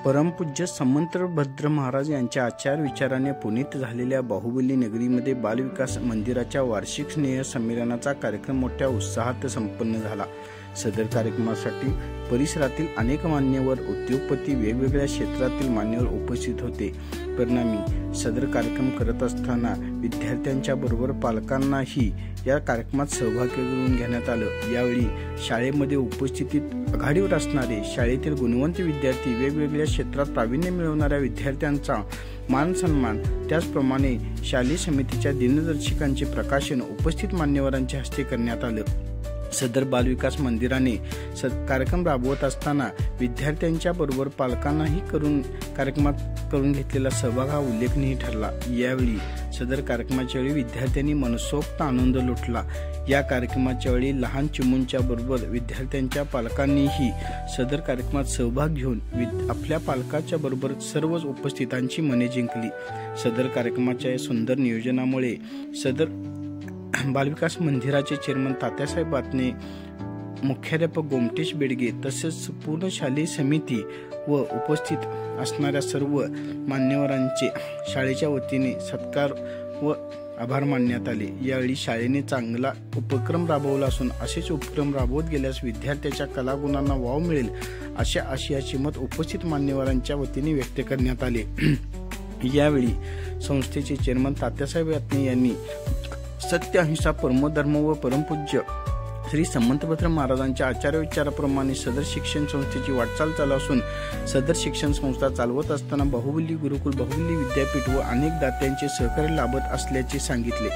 परमपूज्य समंतभद्र महाराज यांच्या आचार विचाराने पुनीत झालेल्या बाहुबली नगरीमध्ये बालविकास मंदिराच्या वार्षिक स्नेह संमेलनाचा कार्यक्रम मोठ्या उत्साहात संपन्न झाला। सदर कार्यक्रमासाठी परिसरातील अनेक मान्यवर, उद्योगपती, वेगवेगळ्या क्षेत्रातील मान्यवर उपस्थित होते। परिणामी सदर कार्यक्रम करत असताना विद्यार्थ्यांच्या बरोबर पालकांनाही या कार्यक्रमात सहभागी करून घेण्यात आलं। यावेळी शाळेमध्ये उपस्थितीत आघाडीवर असणारे शाळेतील गुणवंत विद्यार्थी, वेगवेगळ्या क्षेत्रात प्रावीण्य मिळवणाऱ्या विद्यार्थ्यांचा मान सन्मान, त्याचप्रमाणे शालेय समितीच्या दिनदर्शिकांचे प्रकाशन उपस्थित मान्यवरांच्या हस्ते करण्यात आलं। सदर बालविकास मंदिराने कार्यक्रम राबवत असताना विद्यार्थ्यांच्या बरोबर पालकांनाही कार्यक्रमात करून घेतलेला सहभाग हा उल्लेखनीय ठरला। यावेळी सदर कार्यक्रमाच्या वेळी विद्यार्थ्यांनी मनसोक्त आनंद लुटला। या कार्यक्रमाच्या वेळी लहान चिमूंच्या बरोबर विद्यार्थ्यांच्या पालकांनीही सदर कार्यक्रमात सहभाग घेऊन आपल्या पालकाच्या बरोबर सर्वच उपस्थितांची मने जिंकली। सदर कार्यक्रमाच्या सुंदर नियोजनामुळे सदर बालविकास मंदिराचे चेअरमन तात्यासाहेब बातने, मुख्याध्यापक गोमटेश बेडगे तसेच पूर्ण शालेय समिती व उपस्थित असणाऱ्या सर्व मान्यवरांचे शाळेच्या वतीने सत्कार व आभार मानण्यात आले। यावेळी शाळेने चांगला उपक्रम राबवला असून असेच उपक्रम राबवत गेल्यास विद्यार्थ्याच्या कलागुणांना वाव मिळेल अशा आशयाचे मत उपस्थित मान्यवरांच्या वतीने व्यक्त करण्यात आले। यावेळी संस्थेचे चेअरमन तात्यासाहेब बातने यांनी सत्य, अहिंसा, परमधर्म व परमपूज्य श्री समंतभद्र महाराजांच्या आचार विचाराप्रमाणे सदर शिक्षण संस्थेची वाटचाल चालू असून सदर शिक्षण संस्था चालवत असताना बाहुबली गुरुकुल, बाहुबली विद्यापीठ व अनेक दात्यांचे सहकार्य लाभत असल्याचे सांगितले।